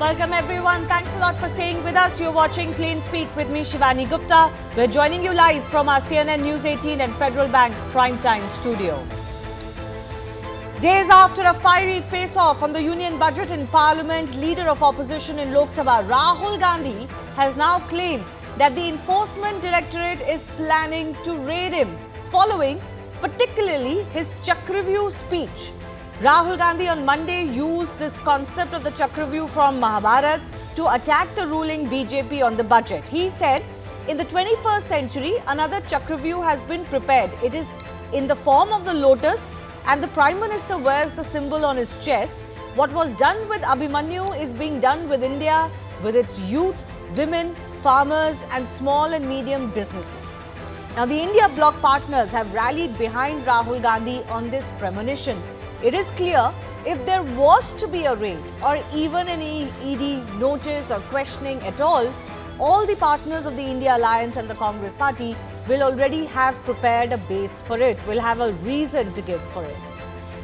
Welcome everyone. Thanks a lot for staying with us. You're watching Plain Speak with me, Shivani Gupta. We're joining you live from our CNN News 18 and Federal Bank Primetime studio. Days after a fiery face-off on the union budget in Parliament, leader of opposition in Lok Sabha, Rahul Gandhi, has now claimed that the Enforcement Directorate is planning to raid him, following particularly his Chakravyuh speech. Rahul Gandhi on Monday used this concept of the Chakravyuh from Mahabharata to attack the ruling BJP on the budget. He said, in the 21st century, another Chakravyuh has been prepared. It is in the form of the lotus and the Prime Minister wears the symbol on his chest. What was done with Abhimanyu is being done with India, with its youth, women, farmers and small and medium businesses. Now, the India bloc partners have rallied behind Rahul Gandhi on this premonition. It is clear if there was to be a raid or even any ED notice or questioning at all the partners of the India Alliance and the Congress Party will already have prepared a base for it, will have a reason to give for it.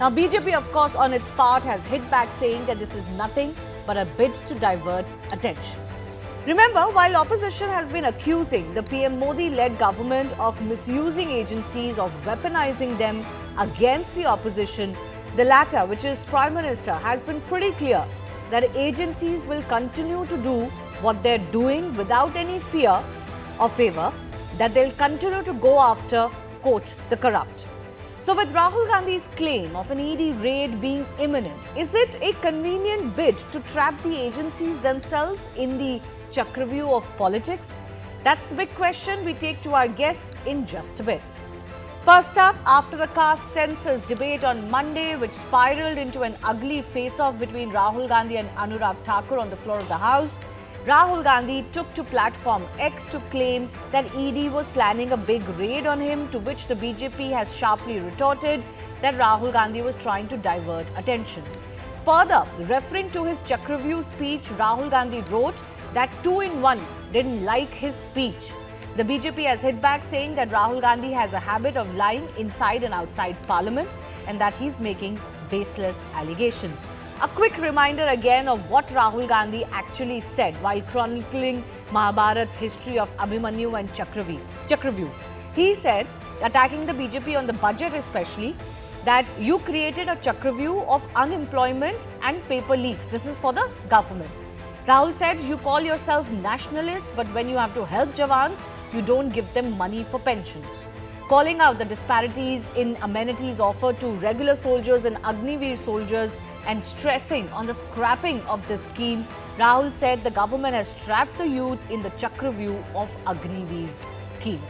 Now, BJP, of course, on its part has hit back saying that this is nothing but a bid to divert attention. Remember, while opposition has been accusing the PM Modi-led government of misusing agencies, of weaponizing them against the opposition, the latter, which is Prime Minister, has been pretty clear that agencies will continue to do what they're doing without any fear or favor, that they'll continue to go after, quote, the corrupt. So with Rahul Gandhi's claim of an ED raid being imminent, is it a convenient bid to trap the agencies themselves in the Chakravyuh of politics? That's the big question. We take to our guests in just a bit. First up, after a caste census debate on Monday, which spiraled into an ugly face-off between Rahul Gandhi and Anurag Thakur on the floor of the House, Rahul Gandhi took to platform X to claim that ED was planning a big raid on him, to which the BJP has sharply retorted that Rahul Gandhi was trying to divert attention. Further, referring to his Chakravyuh speech, Rahul Gandhi wrote that 2-in-1 didn't like his speech. The BJP has hit back saying that Rahul Gandhi has a habit of lying inside and outside Parliament and that he's making baseless allegations. A quick reminder again of what Rahul Gandhi actually said while chronicling Mahabharata's history of Abhimanyu and Chakravyuh. He said, attacking the BJP on the budget especially, that you created a Chakravyuh of unemployment and paper leaks. This is for the government. Rahul said, you call yourself nationalists, but when you have to help Jawans, you don't give them money for pensions. Calling out the disparities in amenities offered to regular soldiers and Agniveer soldiers and stressing on the scrapping of this scheme, Rahul said the government has trapped the youth in the Chakravyuh of Agniveer scheme.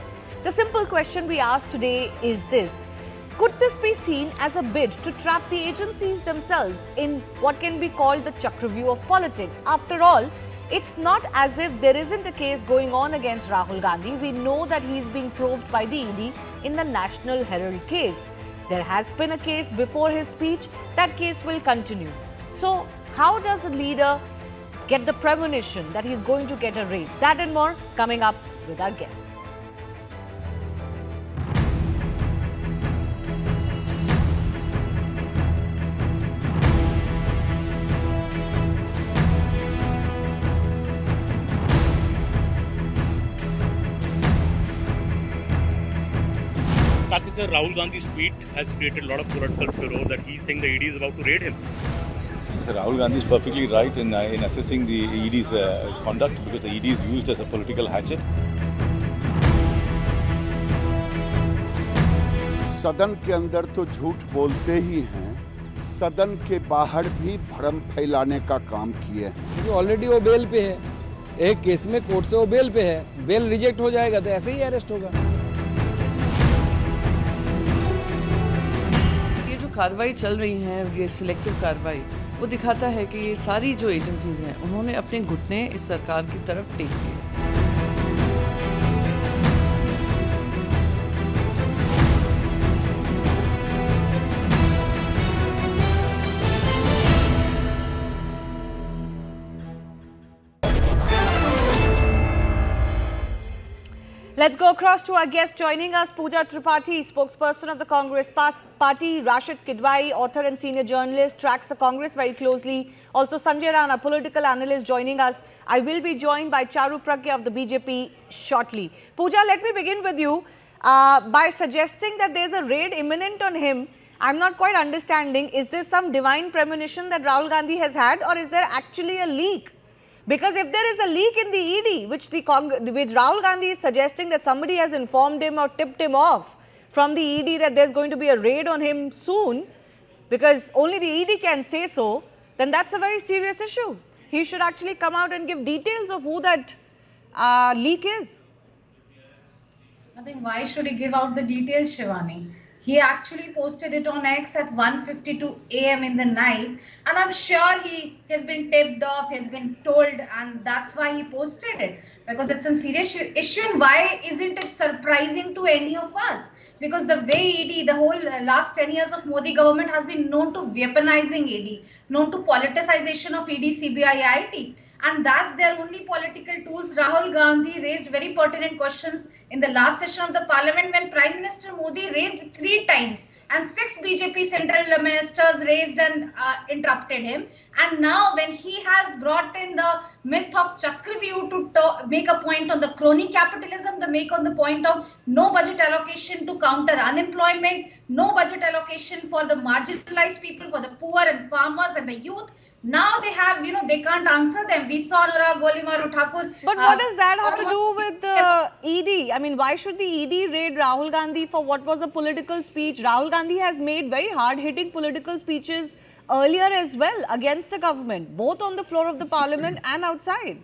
The simple question we ask today is this: could this be seen as a bid to trap the agencies themselves in what can be called the Chakravyuh of politics? After all, it's not as if there isn't a case going on against Rahul Gandhi. We know that he's being probed by the ED in the National Herald case. There has been a case before his speech. That case will continue. So, how does the leader get the premonition that he's going to get a raid? That and more coming up with our guests. Sir, Rahul Gandhi's tweet has created a lot of political furor that he's saying the ED is about to raid him. Sir, Rahul Gandhi is perfectly right in assessing the ED's conduct, because the ED is used as a political hatchet. सदन के अंदर तो झूठ बोलते ही हैं, सदन के बाहर भी भ्रम फैलाने का काम किए हैं। ऑलरेडी वो बेल पे है, एक केस में कोर्ट से वो बेल पे है, बेल रिजेक्ट हो जाएगा तो ऐसे ही अरेस्ट होगा। कार्रवाई चल रही है, ये सिलेक्टिव कार्रवाई, वो दिखाता है कि ये सारी जो एजेंसीज हैं उन्होंने अपने घुटने इस सरकार की तरफ टेक दिए। Let's go across to our guest joining us, Pooja Tripathi, spokesperson of the Congress Party, Rashid Kidwai, author and senior journalist, tracks the Congress very closely. Also, Sanjay Rana, political analyst, joining us. I will be joined by Charu Pragya of the BJP shortly. Pooja, let me begin with you by suggesting that there's a raid imminent on him. I'm not quite understanding. Is this some divine premonition that Rahul Gandhi has had, or is there actually a leak? Because if there is a leak in the ED, which Rahul Gandhi is suggesting that somebody has informed him or tipped him off from the ED that there's going to be a raid on him soon, because only the ED can say so, then that's a very serious issue. He should actually come out and give details of who that leak is. I think why should he give out the details, Shivani? He actually posted it on X at 1:52 a.m. in the night, and I'm sure he has been tipped off, he has been told, and that's why he posted it, because it's a serious issue. And why isn't it surprising to any of us? Because the way ED, the whole last 10 years of Modi government has been known to weaponizing ED, known to politicization of ED, CBI, IT. And that's their only political tools. Rahul Gandhi raised very pertinent questions in the last session of the parliament when Prime Minister Modi raised 3 times and 6 BJP central ministers raised and interrupted him. And now when he has brought in the myth of Chakravyuh to make a point on the crony capitalism, the make on the point of no budget allocation to counter unemployment, no budget allocation for the marginalized people, for the poor and farmers and the youth. Now they have, they can't answer them. We saw Anurag Golimaru Thakur. But what does that have to do with the ED? I mean, why should the ED raid Rahul Gandhi for what was a political speech? Rahul Gandhi has made very hard-hitting political speeches earlier as well against the government, both on the floor of the parliament and outside.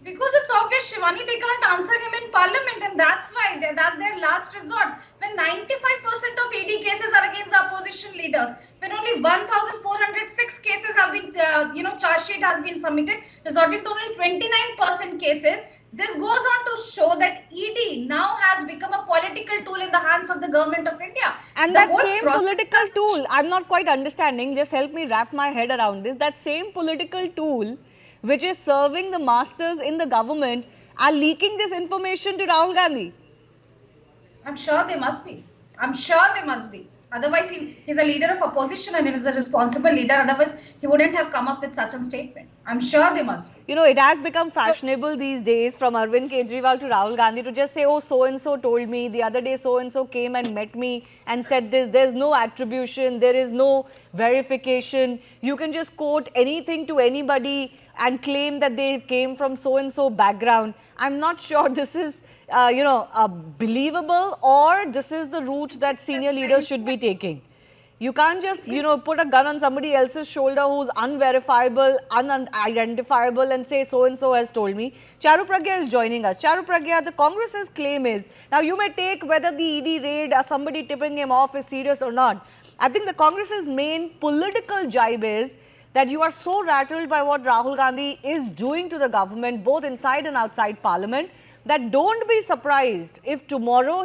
Because it's obvious, Shivani, they can't answer him in parliament, and that's why that's their last resort. When 95% of ED cases are against the opposition leaders, when only 1,406 cases have been, charge sheet has been submitted, resorting to only 29% cases, this goes on to show that ED now has become a political tool in the hands of the government of India. And that same political tool, I'm not quite understanding, just help me wrap my head around this, that same political tool which is serving the masters in the government are leaking this information to Rahul Gandhi. I'm sure they must be. I'm sure they must be. Otherwise, he's a leader of opposition and is a responsible leader. Otherwise, he wouldn't have come up with such a statement. I'm sure they must be. It has become fashionable these days from Arvind Kejriwal to Rahul Gandhi to just say, oh, so-and-so told me, the other day so-and-so came and met me and said this. There's no attribution, there is no verification. You can just quote anything to anybody and claim that they came from so-and-so background. I'm not sure this is, believable, or this is the route that senior leaders should be taking. You can't just, put a gun on somebody else's shoulder who's unverifiable, unidentifiable and say so-and-so has told me. Charu Pragya is joining us. Charu Pragya, the Congress's claim is, now you may take whether the ED raid or somebody tipping him off is serious or not. I think the Congress's main political jibe is that you are so rattled by what Rahul Gandhi is doing to the government, both inside and outside parliament, that don't be surprised if tomorrow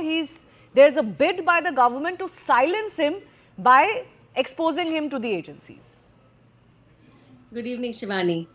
there's a bid by the government to silence him by exposing him to the agencies. Good evening, Shivani.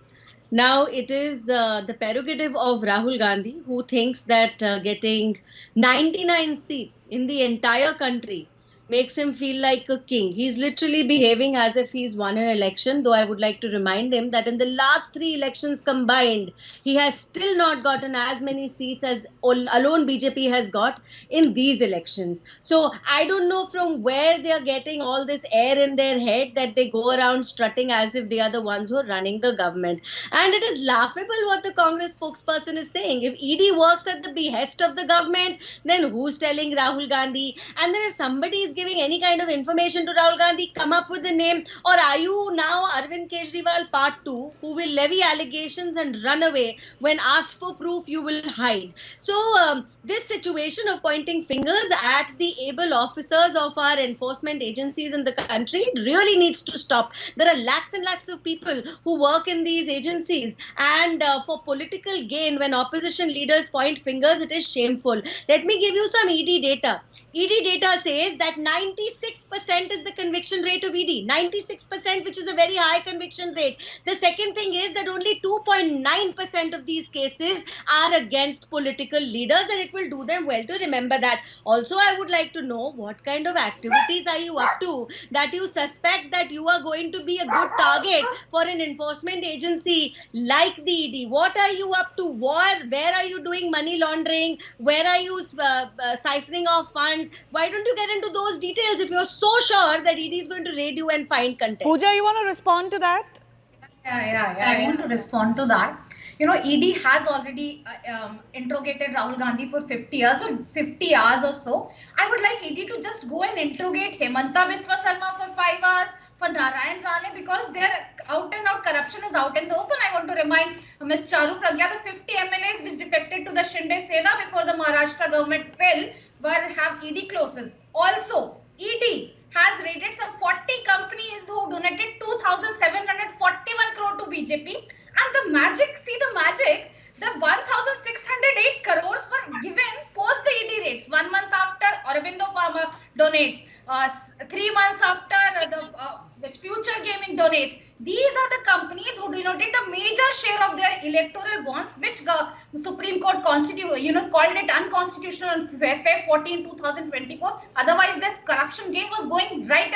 Now, it is the prerogative of Rahul Gandhi, who thinks that getting 99 seats in the entire country makes him feel like a king. He's literally behaving as if he's won an election, though I would like to remind him that in the last 3 elections combined, he has still not gotten as many seats as alone BJP has got in these elections. So I don't know from where they are getting all this air in their head that they go around strutting as if they are the ones who are running the government. And it is laughable what the Congress spokesperson is saying. If ED works at the behest of the government, then who's telling Rahul Gandhi? And then if somebody is giving any kind of information to Rahul Gandhi, come up with the name. Or are you now Arvind Kejriwal part 2, who will levy allegations and run away when asked for proof you will hide? So this situation of pointing fingers at the able officers of our enforcement agencies in the country really needs to stop. There are lakhs and lakhs of people who work in these agencies, and for political gain, when opposition leaders point fingers, it is shameful. Let me give you some ED data. ED data says that 96% is the conviction rate of ED. 96%, which is a very high conviction rate. The second thing is that only 2.9% of these cases are against political leaders, and it will do them well to remember that. Also, I would like to know what kind of activities are you up to that you suspect that you are going to be a good target for an enforcement agency like the ED. What are you up to? Where are you doing money laundering? Where are you siphoning off funds? Why don't you get into those details if you're so sure that ED is going to raid you and find contempt? Pooja, you want to respond to that? Yeah. I want to respond to that. You know, ED has already interrogated Rahul Gandhi for 50 hours or so. I would like ED to just go and interrogate Hemanta Biswa Sarma for 5 hours, for Narayan Rane, because their out and out corruption is out in the open. I want to remind Ms. Charu Pragya, the 50 MLAs which defected to the Shiv Sena before the Maharashtra government fell have ED clauses. Also, ED has raided some 40 companies who donated 2,741 crore to BJP. And the magic, the 1,608 crores were given post the ED raids. 1 month after Aurobindo Pharma donates, 3 months after which Future Gaming donates. These are the companies who denoted the major share of their electoral bonds, which the Supreme Court called it unconstitutional on Feb 14, 2024. Otherwise, this corruption game was going right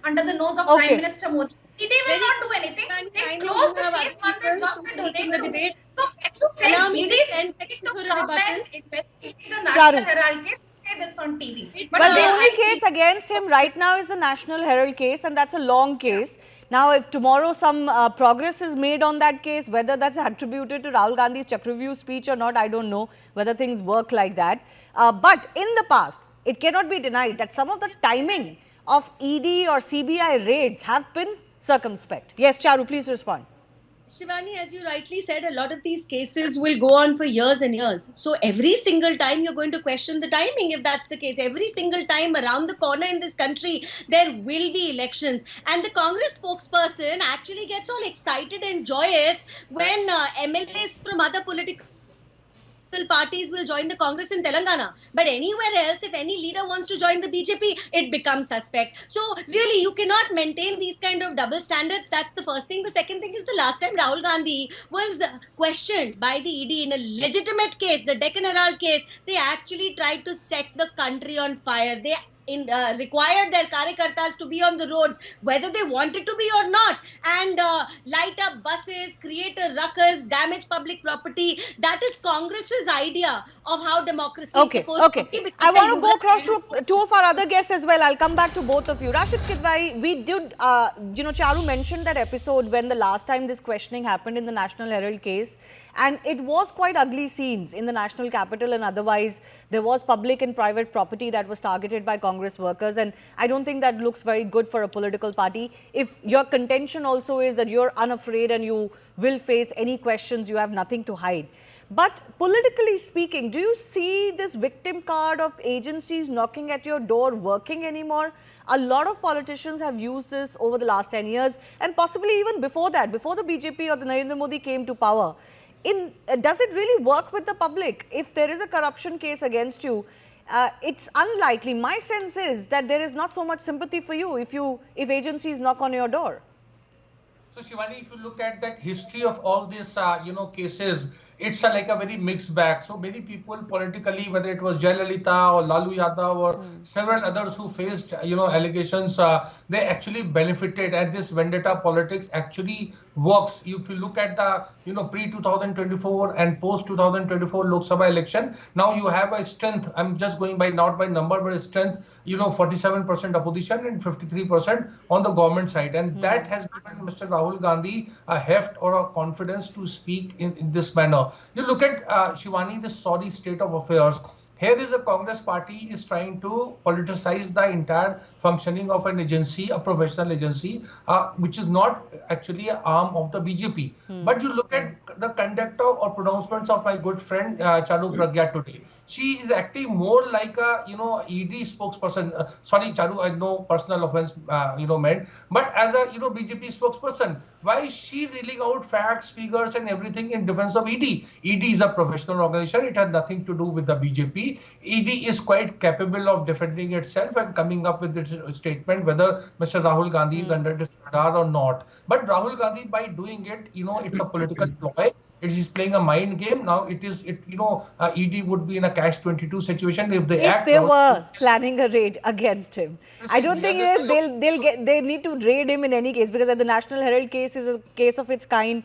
under the nose of Prime Minister Modi. ED will not do anything. They closed the case once they dropped the donate. So when you say ED is ready to come and investigate the National Herald case, say this on TV. But Well, the only case against him right now is the National Herald case, and that's a long case. Now, if tomorrow some progress is made on that case, whether that's attributed to Rahul Gandhi's Chakravyuh speech or not, I don't know whether things work like that. But in the past, it cannot be denied that some of the timing of ED or CBI raids have been circumspect. Yes, Charu, please respond. Shivani, as you rightly said, a lot of these cases will go on for years and years. So every single time you're going to question the timing if that's the case. Every single time around the corner in this country, there will be elections. And the Congress spokesperson actually gets all excited and joyous when MLAs from other political parties will join the Congress in Telangana. But anywhere else, if any leader wants to join the BJP, it becomes suspect. So really, you cannot maintain these kind of double standards. That's the first thing. The second thing is the last time Rahul Gandhi was questioned by the ED in a legitimate case, the Deccan Herald case, they actually tried to set the country on fire. They required their karyakartas to be on the roads, whether they wanted to be or not, and light up buses, create a ruckus, damage public property. That is Congress's idea of how democracy is supposed to be. I want to go across to two of our other guests as well. I'll come back to both of you. Rashid Kidwai, we did, Charu mentioned that episode when the last time this questioning happened in the National Herald case, and it was quite ugly scenes in the national capital, and otherwise there was public and private property that was targeted by Congress workers, and I don't think that looks very good for a political party. If your contention also is that you're unafraid and you will face any questions, you have nothing to hide. But politically speaking, do you see this victim card of agencies knocking at your door working anymore? A lot of politicians have used this over the last 10 years, and possibly even before that, before the BJP or the Narendra Modi came to power. Does it really work with the public? If there is a corruption case against you, it's unlikely. My sense is that there is not so much sympathy for you if agencies knock on your door. So Shivani, if you look at that history of all these, cases, it's like a very mixed bag. So many people politically, whether it was Jayalalitha or Lalu Yadav or several others who faced, allegations, they actually benefited, and this vendetta politics actually works. If you look at the, pre-2024 and post-2024 Lok Sabha election, now you have a strength. I'm just going by not by number, but a strength, 47% opposition and 53% on the government side. And that has given Mr. Rahul Gandhi a heft or a confidence to speak in this manner. You look at, Shivani, this sorry state of affairs. Here is a Congress party is trying to politicize the entire functioning of an agency, a professional agency, which is not actually an arm of the BJP. But you look at the conduct of or pronouncements of my good friend Charu Pragya today. She is acting more like a ED spokesperson. Sorry, Charu, I know personal offense meant, but as a BJP spokesperson, why is she reeling out facts, figures, and everything in defense of ED? ED is a professional organization. It has nothing to do with the BJP. ED is quite capable of defending itself and coming up with its statement whether Mr. Rahul Gandhi is under its radar or not. But Rahul Gandhi, by doing it, it's a political ploy. It is playing a mind game. Now ED would be in a catch-22 situation if they If they were planning a raid against him. I don't think they need to raid him in any case, because the National Herald case is a case of its kind.